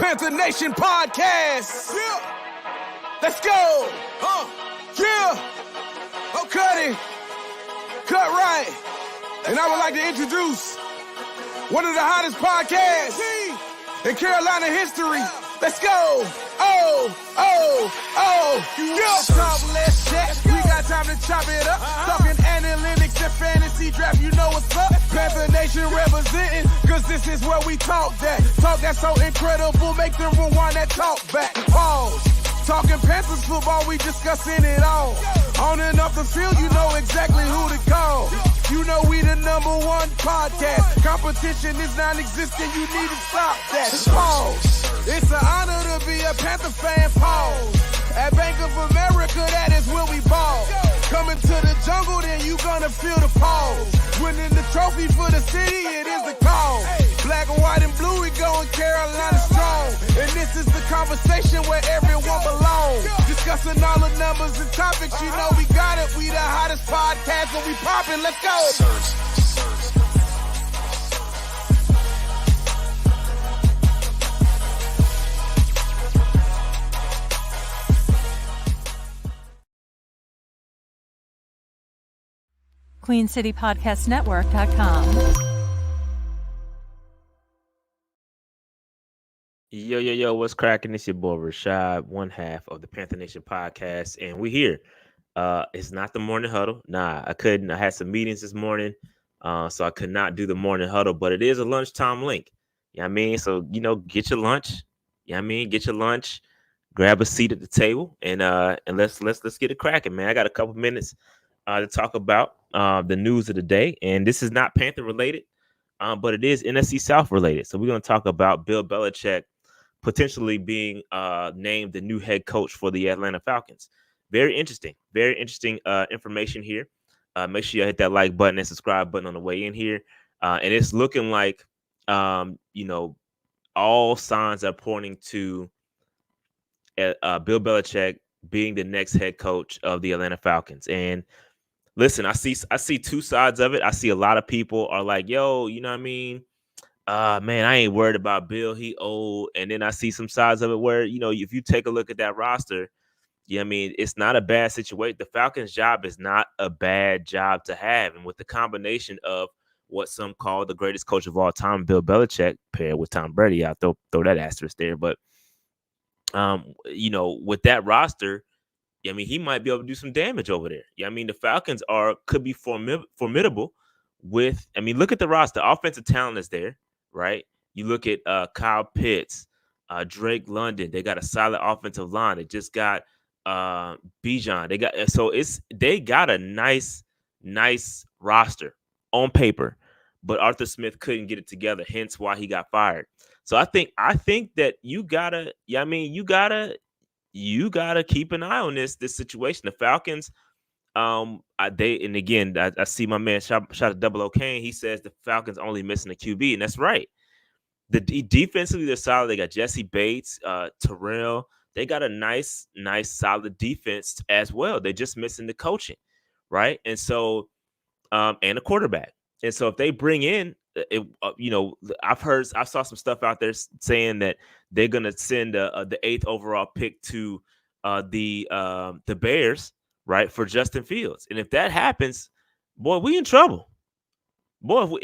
Panther Nation podcast. Yeah. Let's go. Yeah. Oh, cut it. Cut right. And I would like to introduce one of the hottest podcasts in Carolina history. Let's go. Yeah. Talk less chat. We got time to chop it up. Talking analytics and fantasy draft. You know what's up. Panther Nation representing. Cause this is where we talk that. Talk that's so incredible. Make them rewind that talk back. Pause. Talking Panthers football, we discussing it all. On and off the field, you know exactly who to call. You know we the number one podcast. Competition is non-existent, you need to stop that. Pause. It's an honor to be a Panther fan, pause. At Bank of America, that is where we ball. Coming to the jungle, then you gonna feel the pause. Winning the trophy for the city, it is the call. Black, white, and blue, we going Carolina strong. And this is the conversation where everyone belongs. Discussing all the numbers and topics, you know we got it. We the hottest podcast, and we poppin', let's go. QueenCityPodcastNetwork.com. Yo, what's cracking? It's your boy Rashad, one half of the Panther Nation podcast, and we here. It's not the morning huddle. Nah, I couldn't. I had some meetings this morning, so I could not do the morning huddle, but it is a lunchtime link. You know what I mean? So, get your lunch. You know what I mean? Get your lunch, grab a seat at the table, and let's get it cracking, man. I got a couple minutes to talk about the news of the day, and this is not Panther related, but it is NFC South related. So we're going to talk about Bill Belichick potentially being named the new head coach for the Atlanta Falcons. Very interesting information here. Make sure you hit that like button and subscribe button on the way in here. And it's looking like, all signs are pointing to Bill Belichick being the next head coach of the Atlanta Falcons. And listen, I see two sides of it. I see a lot of people are like, yo, you know what I mean? Man, I ain't worried about Bill. He old. And then I see some sides of it where, if you take a look at that roster, I mean, it's not a bad situation. The Falcons' job is not a bad job to have. And with the combination of what some call the greatest coach of all time, Bill Belichick, paired with Tom Brady, I'll throw that asterisk there. But, with that roster, I mean, he might be able to do some damage over there. I mean, the Falcons could be formidable with, look at the roster. Offensive talent is there, right? You look at Kyle Pitts, Drake London. They got a solid offensive line. They just got Bijan. They got a nice roster on paper, but Arthur Smith couldn't get it together, hence why he got fired. So I think that you gotta keep an eye on this situation. The Falcons, I see my man shot a double O'Kane. He says the Falcons only missing a QB, and that's right. The defensively, they're solid. They got Jesse Bates, Terrell. They got a nice, solid defense as well. They're just missing the coaching, right? And so, and a quarterback. And so, if they bring in, I saw some stuff out there saying that they're gonna send the 8th overall pick to the Bears, right, for Justin Fields. And if that happens, boy, we in trouble. Boy,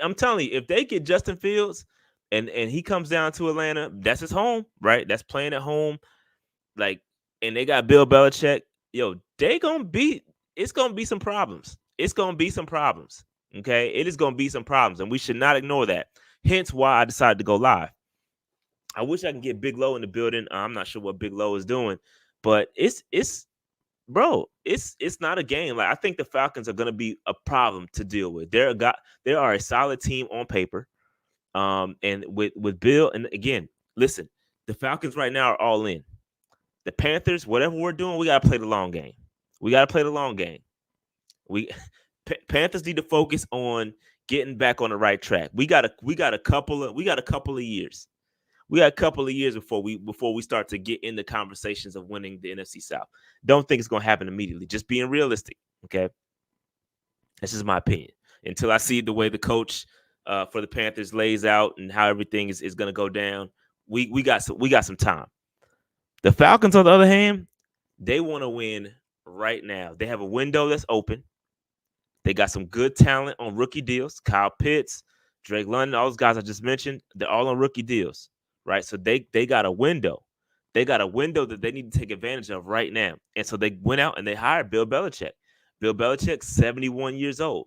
I'm telling you, if they get Justin Fields and he comes down to Atlanta, that's his home, right? That's playing at home, and they got Bill Belichick. Yo, it's gonna be some problems. It's gonna be some problems. Okay, it is gonna be some problems, and we should not ignore that. Hence why I decided to go live. I wish I can get Big Low in the building. I'm not sure what Big Low is doing, but it's not a game. I think the Falcons are going to be a problem to deal with. They are a solid team on paper, and with Bill. And again, listen, the Falcons right now are all in. The Panthers, whatever we're doing, we got to play the long game. Panthers need to focus on getting back on the right track. We got a couple of years. We got a couple of years before we start to get in the conversations of winning the NFC South. Don't think it's going to happen immediately. Just being realistic, okay? That's just my opinion. Until I see the way the coach for the Panthers lays out and how everything is going to go down, we got some time. The Falcons, on the other hand, they want to win right now. They have a window that's open. They got some good talent on rookie deals. Kyle Pitts, Drake London, all those guys I just mentioned, they're all on rookie deals, right? So they got a window. They got a window that they need to take advantage of right now. And so they went out and they hired Bill Belichick. Bill Belichick, 71 years old.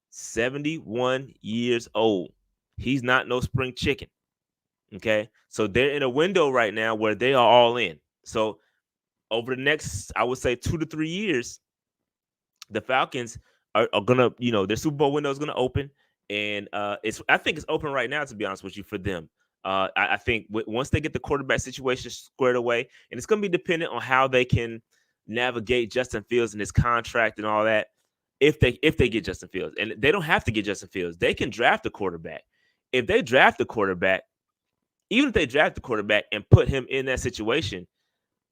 71 years old. He's not no spring chicken. Okay. So they're in a window right now where they are all in. So over the next, I would say 2 to 3 years, the Falcons are gonna, their Super Bowl window is gonna open, and I think it's open right now, to be honest with you, for them. I think once they get the quarterback situation squared away, and it's gonna be dependent on how they can navigate Justin Fields and his contract and all that. If they get Justin Fields, and they don't have to get Justin Fields, they can draft a quarterback. If they draft a quarterback, even if they draft the quarterback and put him in that situation,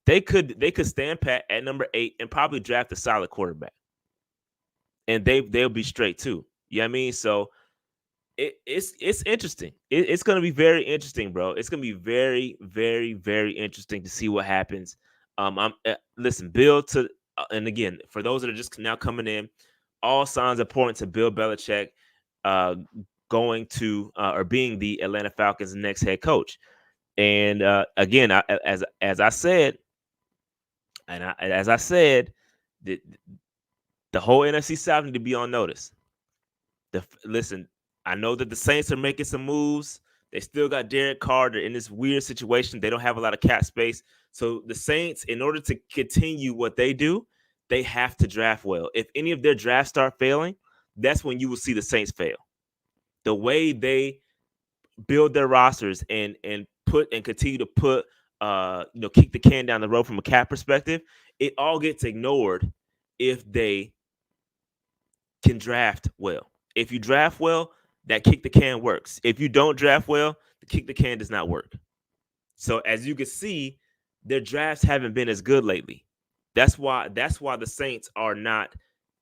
they could stand pat at number 8 and probably draft a solid quarterback, and they'll be straight too. You know what I mean? So it's interesting. It's going to be very interesting, bro. It's going to be very, very, very interesting to see what happens. Listen, Bill and again, for those that are just now coming in, all signs are pointing to Bill Belichick going to or being the Atlanta Falcons' next head coach. And again, as I said, the whole NFC South need to be on notice. Listen, I know that the Saints are making some moves. They still got Derek Carr in this weird situation. They don't have a lot of cap space. So the Saints, in order to continue what they do, they have to draft well. If any of their drafts start failing, that's when you will see the Saints fail. The way they build their rosters and continue to put kick the can down the road from a cap perspective, it all gets ignored if they can draft well. If you draft well, that kick the can works. If you don't draft well, the kick the can does not work. So as you can see, their drafts haven't been as good lately. That's why the Saints are not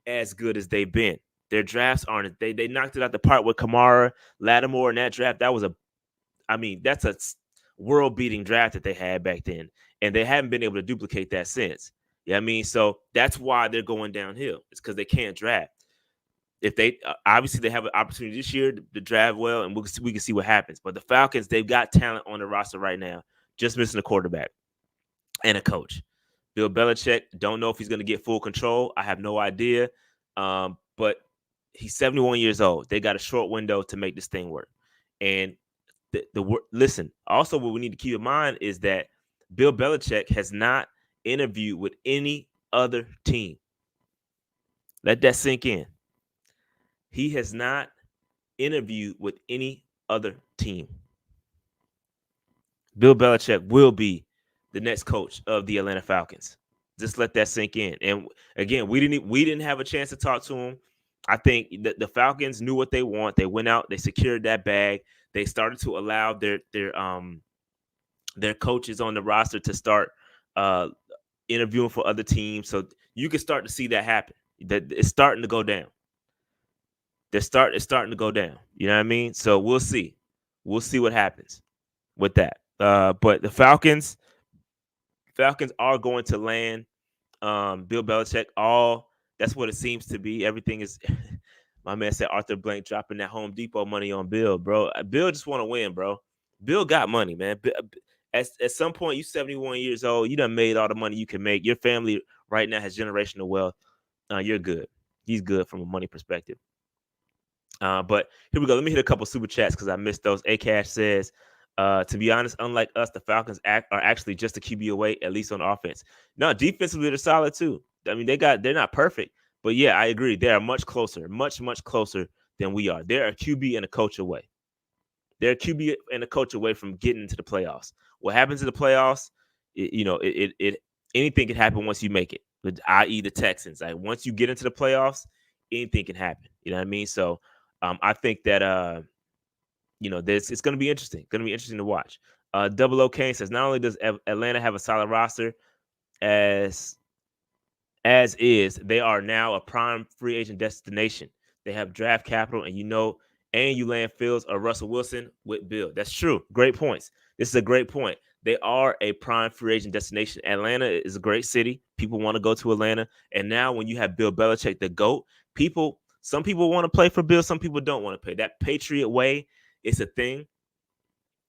as good as they've been. Their drafts aren't. They knocked it out the park with Kamara, Lattimore in that draft. That's a world-beating draft that they had back then, and they haven't been able to duplicate that since. You know what I mean? So that's why they're going downhill. It's because they can't draft. If they obviously they have an opportunity this year to draft well, and we can see what happens. But the Falcons, they've got talent on the roster right now, just missing a quarterback and a coach. Bill Belichick, don't know if he's going to get full control. I have no idea. But he's 71 years old. They got a short window to make this thing work. And listen, also what we need to keep in mind is that Bill Belichick has not interviewed with any other team. Let that sink in. He has not interviewed with any other team. Bill Belichick will be the next coach of the Atlanta Falcons. Just let that sink in. And again, we didn't have a chance to talk to him. I think the Falcons knew what they want. They went out, they secured that bag. They started to allow their coaches on the roster to start interviewing for other teams. So you can start to see that happen. That it's starting to go down. It's starting to go down. You know what I mean? So we'll see. We'll see what happens with that. But the Falcons are going to land Bill Belichick. That's what it seems to be. Everything is. My man said Arthur Blank dropping that Home Depot money on Bill, bro. Bill just want to win, bro. Bill got money, man. At some point, you 71 years old. You done made all the money you can make. Your family right now has generational wealth. You're good. He's good from a money perspective. But here we go. Let me hit a couple super chats because I missed those. Cash says, to be honest, unlike us, the Falcons are actually just a QB away, at least on offense. No, defensively, they're solid too. I mean, they're not perfect, but yeah, I agree. They are much closer, much closer than we are. They're a QB and a coach away. They're a QB and a coach away from getting into the playoffs. What happens in the playoffs, anything can happen once you make it, i.e. the Texans. Like once you get into the playoffs, anything can happen. You know what I mean? So I think that it's going to be interesting. Going to be interesting to watch. Double O Kane says not only does Atlanta have a solid roster as is, they are now a prime free agent destination. They have draft capital, and and you land Fields or Russell Wilson with Bill. That's true. Great points. This is a great point. They are a prime free agent destination. Atlanta is a great city. People want to go to Atlanta. And now when you have Bill Belichick, the GOAT, some people want to play for Bill. Some people don't want to play. That Patriot Way is a thing.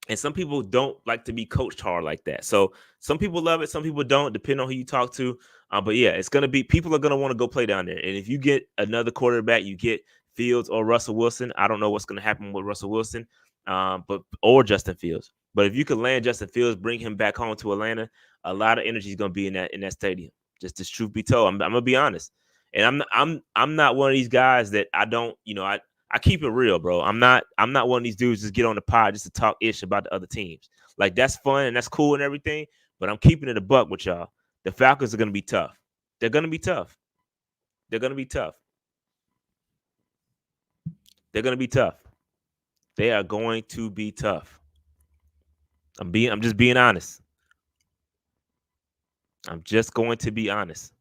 And some people don't like to be coached hard like that. So some people love it. Some people don't, depending on who you talk to. But yeah, it's going to be, people are going to want to go play down there. And if you get another quarterback, you get Fields or Russell Wilson. I don't know what's going to happen with Russell Wilson, or Justin Fields. But if you could land Justin Fields, bring him back home to Atlanta, a lot of energy is going to be in that stadium. Just as truth be told, I'm going to be honest. And I'm not one of these guys that I keep it real, bro. I'm not one of these dudes just get on the pod just to talk ish about the other teams. Like, that's fun and that's cool and everything, but I'm keeping it a buck with y'all. The Falcons are going to be tough. They're going to be tough. They're going to be tough. They're going to be tough. They are going to be tough. I'm just being honest. I'm just going to be honest.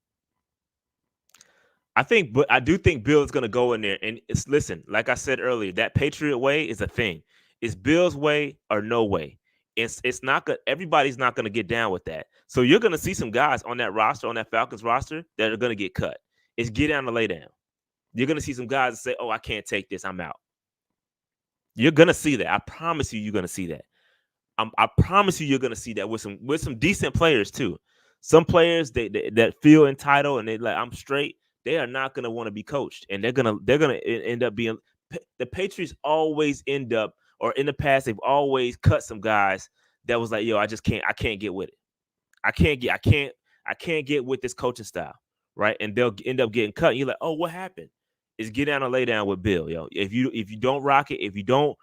I do think Bill is going to go in there and listen, like I said earlier, that Patriot Way is a thing. It's Bill's way or no way. It's not good. Everybody's not going to get down with that. So you're going to see some guys on that roster, on that Falcons roster, that are going to get cut. It's get down to lay down. You're going to see some guys that say, "Oh, I can't take this. I'm out." You're going to see that. I promise you, you're going to see that. I promise you, you're going to see that with some decent players too. Some players that feel entitled and they like, I'm straight. They are not going to want to be coached, and they're gonna end up being. The Patriots always end up, or in the past, they've always cut some guys that was like, "Yo, I can't get with it. I can't get with this coaching style," right? And they'll end up getting cut. And you're like, "Oh, what happened?" Is get down and lay down with Bill, yo. If you don't rock it, if you don't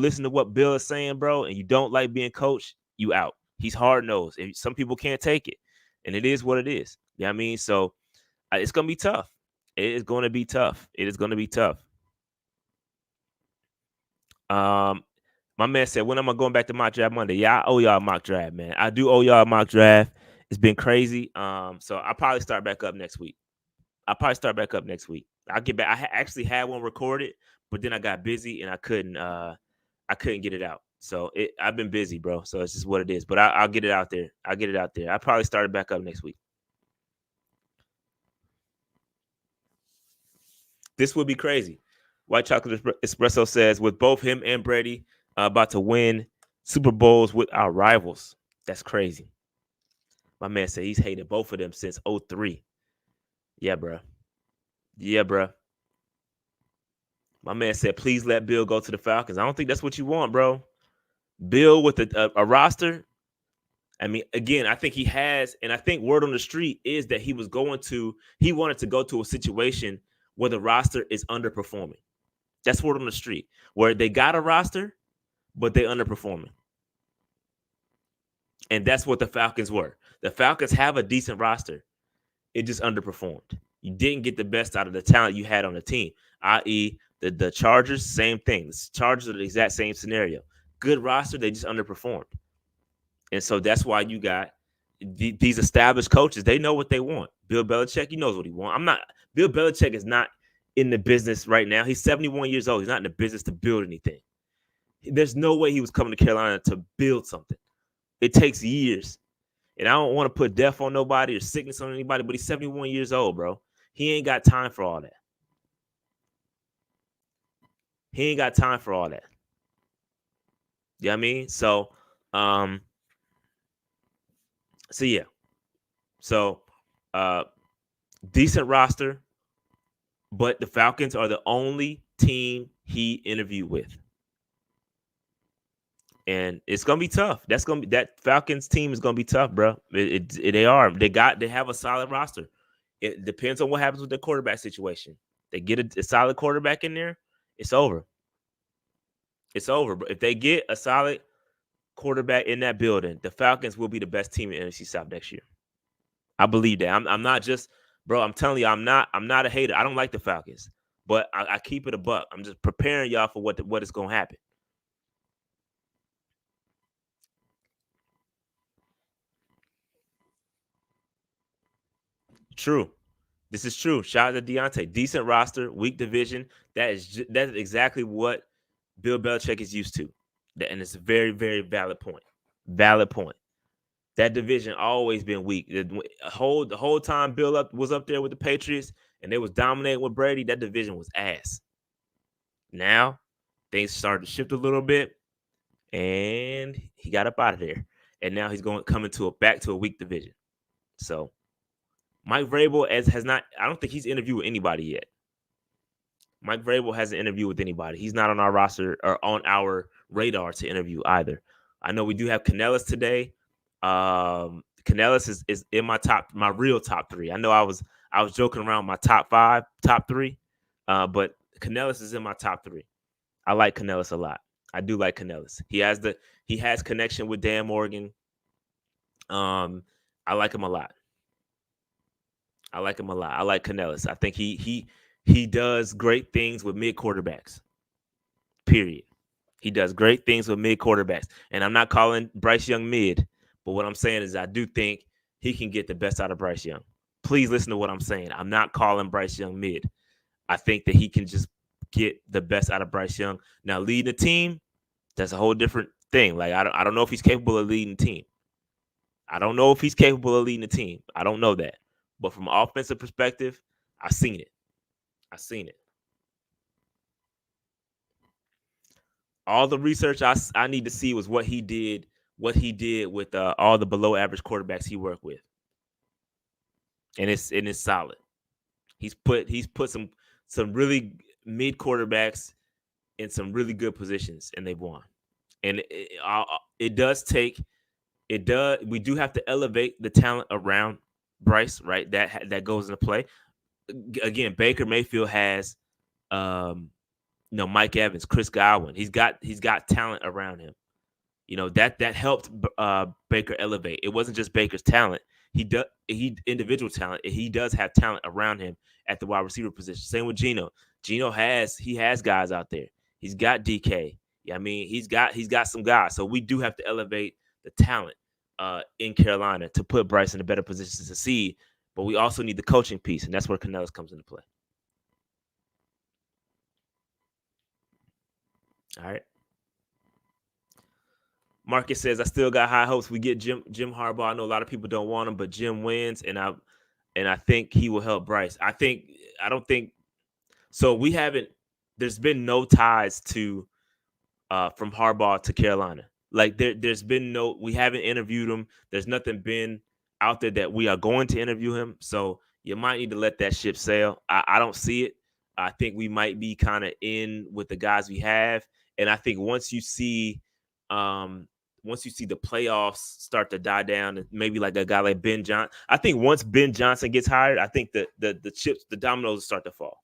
listen to what Bill is saying, bro, and you don't like being coached, you out. He's hard nosed. Some people can't take it, and it is what it is. You know what I mean? So it's gonna be tough. It is going to be tough. It is going to be tough. My man said, "When am I going back to mock draft Monday?" Yeah, I owe y'all a mock draft, man. I do owe y'all a mock draft. It's been crazy. So I'll probably start back up next week. I'll get back. I actually had one recorded, but then I got busy and I couldn't get it out. So I've been busy, bro. So it's just what it is. But I'll get it out there. I'll probably start it back up next week. This would be crazy. White Chocolate Espresso says, with both him and Brady about to win Super Bowls with our rivals. That's crazy. My man said he's hated both of them since 2003. Yeah, bro. My man said, please let Bill go to the Falcons. I don't think that's what you want, bro. Bill with a roster. I mean, again, I think he has, and I think word on the street is that he wanted to go to a situation where the roster is underperforming. That's word on the street, where they got a roster, but they underperforming. And that's what the Falcons were. The Falcons have a decent roster. It just underperformed. You didn't get the best out of the talent you had on the team, i.e. the Chargers, same thing. The Chargers are the exact same scenario. Good roster, they just underperformed. And so that's why you got these established coaches. They know what they want. Bill Belichick, he knows what he wants. Bill Belichick is not in the business right now. He's 71 years old. He's not in the business to build anything. There's no way he was coming to Carolina to build something. It takes years. And I don't want to put death on nobody or sickness on anybody, but he's 71 years old, bro. He ain't got time for all that. You know what I mean? So yeah. So decent roster, but the Falcons are the only team he interviewed with. And it's gonna be tough. That Falcons team is gonna be tough, bro. They are. They have a solid roster. It depends on what happens with the quarterback situation. They get a solid quarterback in there, it's over. It's over. But if they get a solid quarterback in that building, the Falcons will be the best team in NFC South next year. I believe that. I'm not just, bro. I'm telling you, I'm not a hater. I don't like the Falcons, but I keep it a buck. I'm just preparing y'all for what is gonna happen. True. This is true. Shout out to Deontay. Decent roster, weak division. That's exactly what Bill Belichick is used to. And it's a very, very valid point. Valid point. That division always been weak. The whole time Bill was up there with the Patriots and they was dominating with Brady, that division was ass. Now things started to shift a little bit, and he got up out of there. And now he's coming back to a weak division. So Mike Vrabel has not. I don't think he's interviewed with anybody yet. Mike Vrabel hasn't interviewed with anybody. He's not on our roster or on our radar to interview either. I know we do have Canellis today. Canellis is in my real top three. I know I was joking around my top three, but Canellis is in my top three. I like Canellis a lot. I do like Canellis. He has connection with Dan Morgan. I like him a lot. I like Canellis. I think he does great things with mid quarterbacks. Period. He does great things with mid quarterbacks. And I'm not calling Bryce Young mid, but what I'm saying is I do think he can get the best out of Bryce Young. Please listen to what I'm saying. I'm not calling Bryce Young mid. I think that he can just get the best out of Bryce Young. Now, leading a team, that's a whole different thing. Like, I don't know if he's capable of leading a team. I don't know that. But from an offensive perspective, I've seen it. All the research I need to see was what he did with all the below average quarterbacks he worked with. And it's solid. He's put some really mid quarterbacks in some really good positions, and they've won. And we do have to elevate the talent around Bryce, right? That goes into play. Again, Baker Mayfield has Mike Evans, Chris Godwin. He's got talent around him. That helped Baker elevate. It wasn't just Baker's talent. He individual talent. He does have talent around him at the wide receiver position. Same with Geno. Geno has guys out there. He's got DK. I mean, he's got some guys. So we do have to elevate the talent in Carolina to put Bryce in a better position to succeed. But we also need the coaching piece, and that's where Canellis comes into play. All right. Marcus says, I still got high hopes we get Jim Harbaugh. I know a lot of people don't want him, but Jim wins, and I think he will help Bryce. There's been no ties to from Harbaugh to Carolina. Like there's been we haven't interviewed him. There's nothing been out there that we are going to interview him. So you might need to let that ship sail. I don't see it. I think we might be kind of in with the guys we have. And I think once you see the playoffs start to die down, maybe like a guy like Ben Johnson. I think once Ben Johnson gets hired, I think the dominoes will start to fall.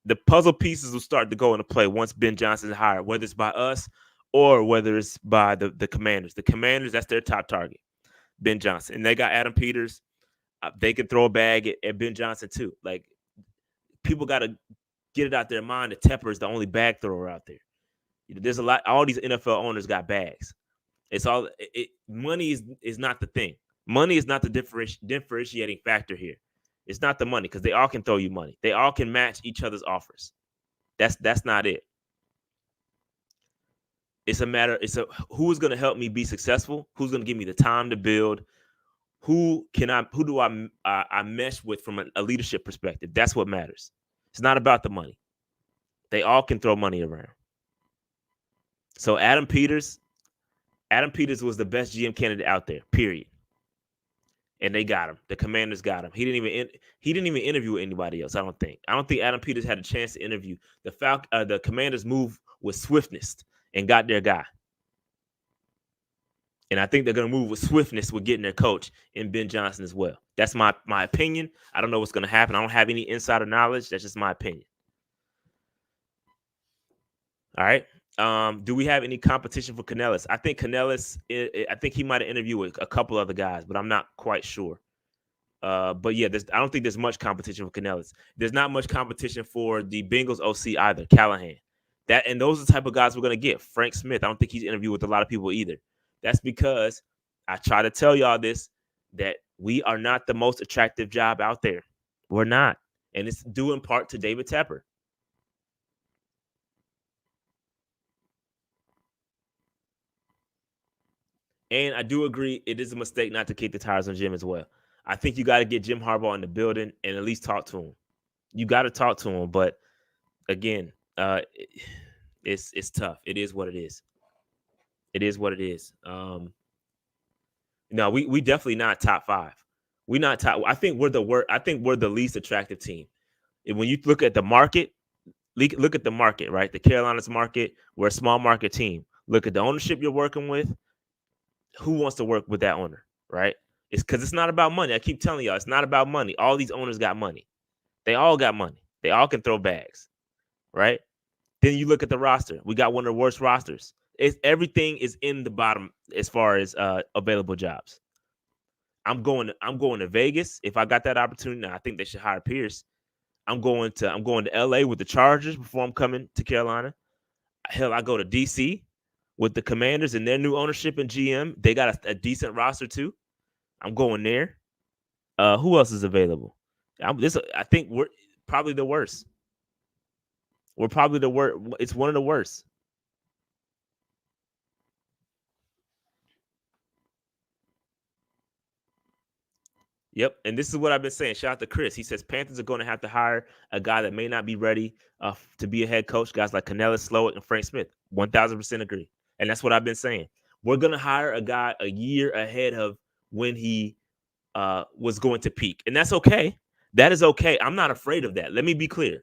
The puzzle pieces will start to go into play once Ben Johnson is hired, whether it's by us or whether it's by the Commanders. The Commanders, that's their top target, Ben Johnson. And they got Adam Peters. They could throw a bag at Ben Johnson too. Like, people got to get it out their mind that Tepper is the only bag thrower out there. There's a lot. All these NFL owners got bags. It's all money is not the thing. Money is not the differentiating factor here. It's not the money, because they all can throw you money. They all can match each other's offers. That's not it. It's who's going to help me be successful? Who's going to give me the time to build? Who do I mesh with from a leadership perspective? That's what matters. It's not about the money. They all can throw money around. So Adam Peters was the best GM candidate out there, period. And they got him. The Commanders got him. He didn't even interview anybody else. I don't think Adam Peters had a chance to interview. The Commanders moved with swiftness and got their guy. And I think they're going to move with swiftness with getting their coach in Ben Johnson as well. That's my opinion. I don't know what's going to happen. I don't have any insider knowledge. That's just my opinion. All right. Do we have any competition for Canellis? I think Canellis, I think he might have interviewed with a couple other guys, but I'm not quite sure. But yeah, I don't think there's much competition for Canellis. There's not much competition for the Bengals OC either, Callahan. And those are the type of guys we're going to get. Frank Smith, I don't think he's interviewed with a lot of people either. That's because I try to tell y'all this, that we are not the most attractive job out there. We're not. And it's due in part to David Tepper. And I do agree it is a mistake not to kick the tires on Jim as well. I think you got to get Jim Harbaugh in the building and at least talk to him. You got to talk to him, but again, it's tough. It is what it is. It is what it is. No, we definitely not top 5. We not top. I think we're the worst. I think we're the least attractive team. And when you look at the market, look at the market, right? The Carolinas market. We're a small market team. Look at the ownership you're working with. Who wants to work with that owner, right? It's because it's not about money. I keep telling y'all, it's not about money. All these owners got money. They all got money. They all can throw bags, right? Then you look at the roster. We got one of the worst rosters. Everything is in the bottom as far as available jobs. I'm going to Vegas if I got that opportunity. Now, I think they should hire Pierce. I'm going to LA with the Chargers before I'm coming to Carolina. Hell, I go to DC with the Commanders and their new ownership and GM. They got a decent roster too. I'm going there. Who else is available? I think we're probably the worst. We're probably the worst. It's one of the worst. Yep, and this is what I've been saying. Shout out to Chris. He says Panthers are going to have to hire a guy that may not be ready to be a head coach. Guys like Cornelius Slowick and Frank Smith. 1,000% agree. And that's what I've been saying. We're going to hire a guy a year ahead of when he was going to peak. And that's okay. That is okay. I'm not afraid of that. Let me be clear.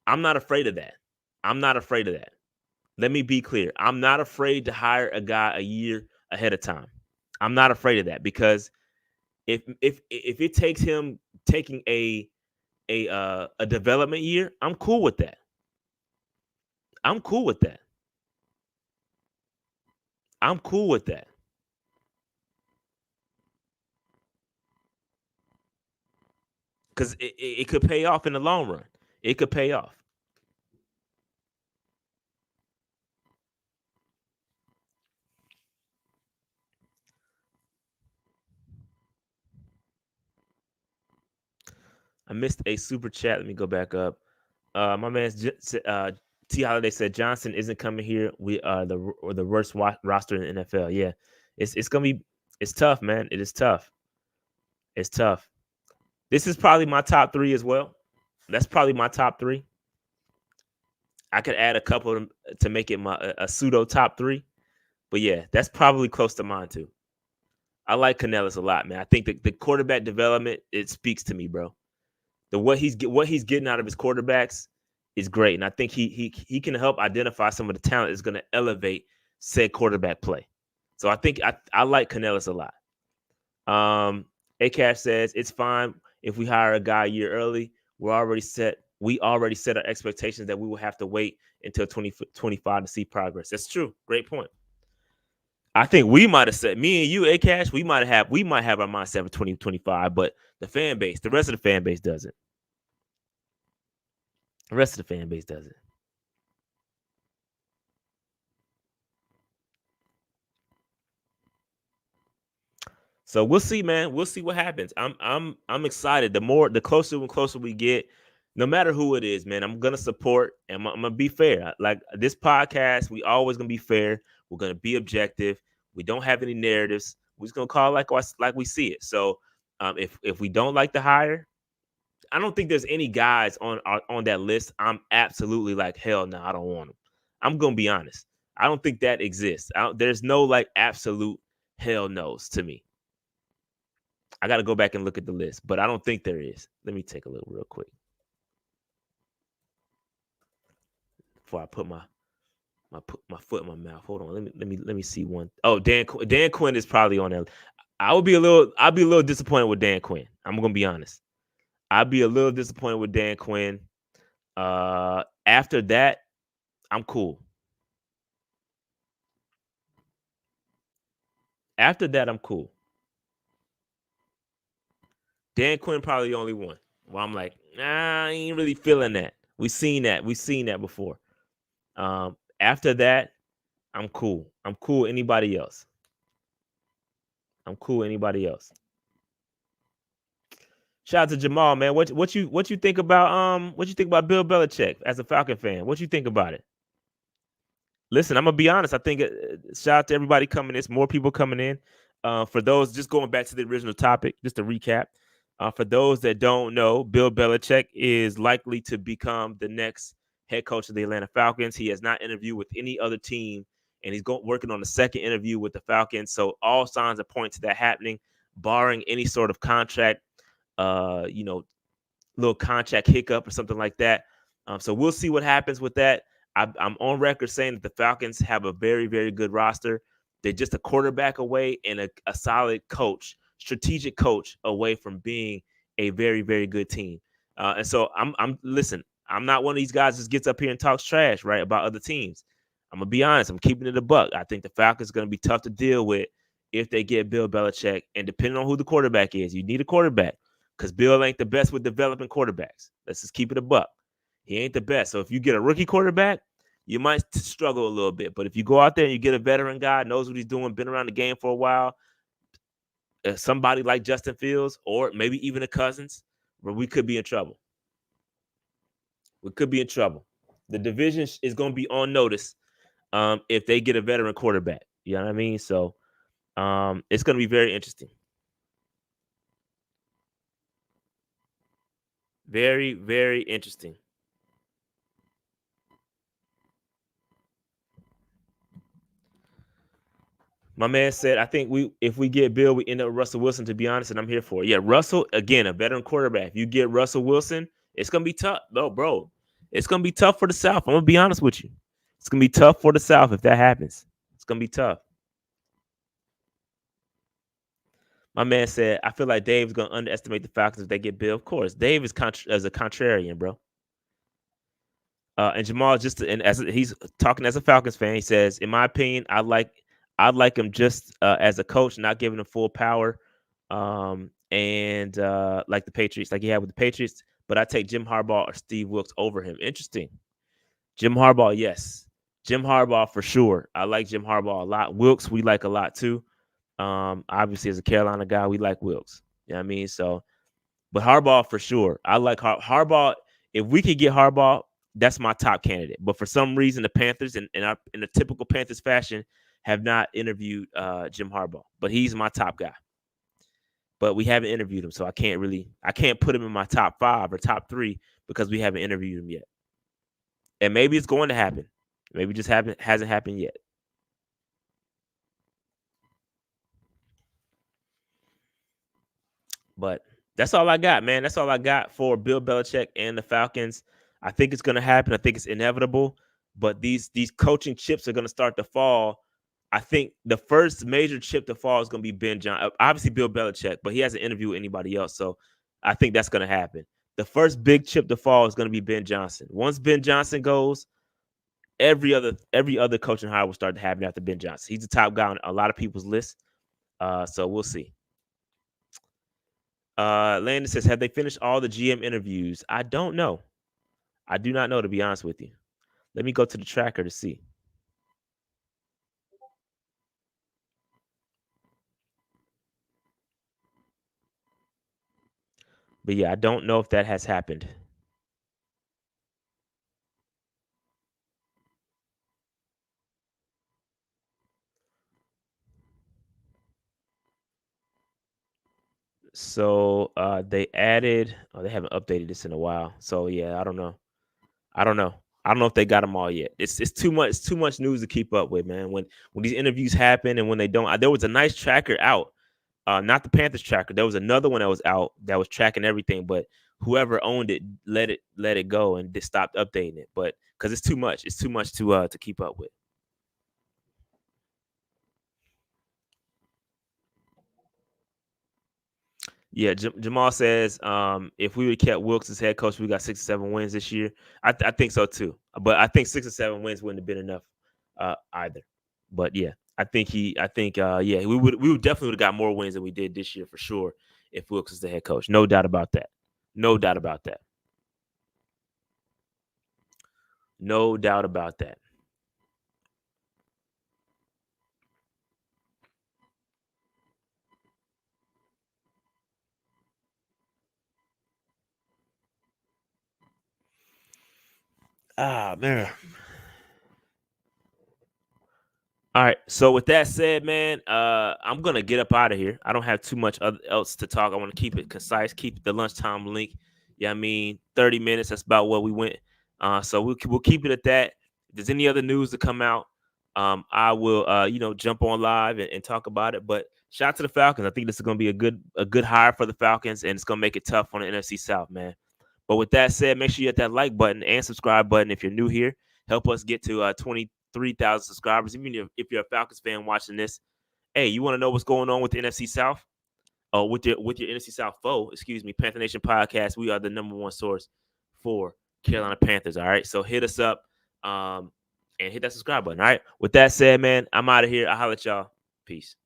I'm not afraid of that. I'm not afraid of that. Let me be clear. I'm not afraid to hire a guy a year ahead of time. I'm not afraid of that because if it takes him taking a development year, I'm cool with that. I'm cool with that. I'm cool with that. Because it could pay off in the long run. It could pay off. I missed a super chat. Let me go back up. My man T Holiday said Johnson isn't coming here. We are the worst roster in the NFL. Yeah, it's gonna be tough, man. It is tough. It's tough. This is probably my top 3 as well. That's probably my top 3. I could add a couple to make it a pseudo top 3, but yeah, that's probably close to mine too. I like Cornelius a lot, man. I think the quarterback development, it speaks to me, bro. What he's getting out of his quarterbacks is great, and I think he can help identify some of the talent that's going to elevate said quarterback play. So I think I like Cornelius a lot. Akash says it's fine if we hire a guy a year early. We already set our expectations that we will have to wait until 2025 to see progress. That's true. Great point. I think we might have said, me and you, Akash, we might have our mindset for 2025, but the rest of the fan base doesn't. The rest of the fan base doesn't. So we'll see, man. We'll see what happens. I'm excited. The closer and closer we get, no matter who it is, man, I'm gonna support and I'm gonna be fair. Like this podcast, we always gonna be fair. We're gonna be objective. We don't have any narratives. We're just gonna call like we see it. So if we don't like the hire, I don't think there's any guys on that list. I'm absolutely like, hell no, I don't want them. I'm gonna be honest. I don't think that exists. There's no like absolute hell no's to me. I got to go back and look at the list, but I don't think there is. Let me take a look real quick before I put my foot in my mouth. Hold on. Let me see one. Oh, Dan Quinn is probably on there. I'll be a little disappointed with Dan Quinn. I'm gonna be honest. I'd be a little disappointed with Dan Quinn. After that, I'm cool. After that, I'm cool. Dan Quinn probably the only one. Well, I'm like, nah, I ain't really feeling that. We've seen that before. After that, I'm cool. I'm cool with anybody else. Shout out to Jamal, man. What you think about Bill Belichick as a Falcon fan? What you think about it? Listen, I'm gonna be honest. I think shout out to everybody coming in. It's more people coming in. For those just going back to the original topic, just to recap. For those that don't know, Bill Belichick is likely to become the next head coach of the Atlanta Falcons. He has not interviewed with any other team, and he's working on the second interview with the Falcons. So all signs are pointing to that happening, barring any sort of contract, little contract hiccup or something like that. So we'll see what happens with that. I'm on record saying that the Falcons have a very, very good roster. They're just a quarterback away and a solid coach, strategic coach away from being a very, very good team. And so listen, I'm not one of these guys that just gets up here and talks trash, right, about other teams. I'm going to be honest. I'm keeping it a buck. I think the Falcons are going to be tough to deal with if they get Bill Belichick. And depending on who the quarterback is, you need a quarterback because Bill ain't the best with developing quarterbacks. Let's just keep it a buck. He ain't the best. So if you get a rookie quarterback, you might struggle a little bit. But if you go out there and you get a veteran guy, knows what he's doing, been around the game for a while, somebody like Justin Fields or maybe even the Cousins, where we could be in trouble. We could be in trouble. The division is going to be on notice if they get a veteran quarterback. You know what I mean? So it's going to be very interesting. Very, very interesting. My man said, I think if we get Bill, we end up with Russell Wilson, to be honest, and I'm here for it. Yeah, Russell, again, a veteran quarterback. If you get Russell Wilson, it's going to be tough. No, bro. It's going to be tough for the South. I'm going to be honest with you. It's going to be tough for the South if that happens. It's going to be tough. My man said, I feel like Dave's going to underestimate the Falcons if they get Bill. Of course, Dave is as a contrarian, bro. And Jamal he's talking as a Falcons fan, he says, in my opinion, I'd like him just as a coach, not giving him full power, and like the Patriots, like he had with the Patriots. But I take Jim Harbaugh or Steve Wilkes over him. Interesting. Jim Harbaugh, yes. Jim Harbaugh for sure. I like Jim Harbaugh a lot. Wilkes, we like a lot too. Obviously, as a Carolina guy, we like Wilkes. You know what I mean? So, but Harbaugh for sure. I like Harbaugh. If we could get Harbaugh, that's my top candidate. But for some reason, the Panthers, in a typical Panthers fashion, have not interviewed Jim Harbaugh. But he's my top guy. But we haven't interviewed him, so I can't put him in my top 5 or top 3 because we haven't interviewed him yet. And maybe it's going to happen. Maybe it just hasn't happened yet. But that's all I got, man. That's all I got for Bill Belichick and the Falcons. I think it's going to happen. I think it's inevitable. But these coaching chips are going to start to fall. I think the first major chip to fall is going to be Ben Johnson. Obviously, Bill Belichick, but he hasn't interviewed anybody else. So I think that's going to happen. The first big chip to fall is going to be Ben Johnson. Once Ben Johnson goes, every other coaching hire will start to happen after Ben Johnson. He's the top guy on a lot of people's list. So we'll see. Landon says, have they finished all the GM interviews? I don't know. I do not know, to be honest with you. Let me go to the tracker to see. But yeah, I don't know if that has happened. So they added, they haven't updated this in a while. So yeah, I don't know. I don't know if they got them all yet. It's too much news to keep up with, man. When these interviews happen and when they don't, there was a nice tracker out. Not the Panthers tracker. There was another one that was out that was tracking everything, but whoever owned it let it go and just stopped updating it. But because it's too much to keep up with. Yeah, Jamal says if we would have kept Wilkes as head coach, we got 6 or 7 wins this year. I think so too. But I think 6 or 7 wins wouldn't have been enough either. But yeah, yeah, we would definitely would have got more wins than we did this year for sure if Wilkes is the head coach. No doubt about that. No doubt about that. No doubt about that. Ah, man. All right. So with that said, man, I'm gonna get up out of here. I don't have too much else to talk. I want to keep it concise, keep the lunchtime link. Yeah, I mean, 30 minutes. That's about what we went. So we'll keep it at that. If there's any other news to come out, I will jump on live and talk about it. But shout out to the Falcons. I think this is gonna be a good hire for the Falcons, and it's gonna make it tough on the NFC South, man. But with that said, make sure you hit that like button and subscribe button if you're new here. Help us get to 23,000 subscribers. Even if you're a Falcons fan watching this, hey, you want to know what's going on with the NFC South? Oh, with your NFC South foe, excuse me, Panther Nation Podcast. We are the #1 source for Carolina Panthers. All right, so hit us up and hit that subscribe button. All right. With that said, man, I'm out of here. I'll holler at y'all. Peace.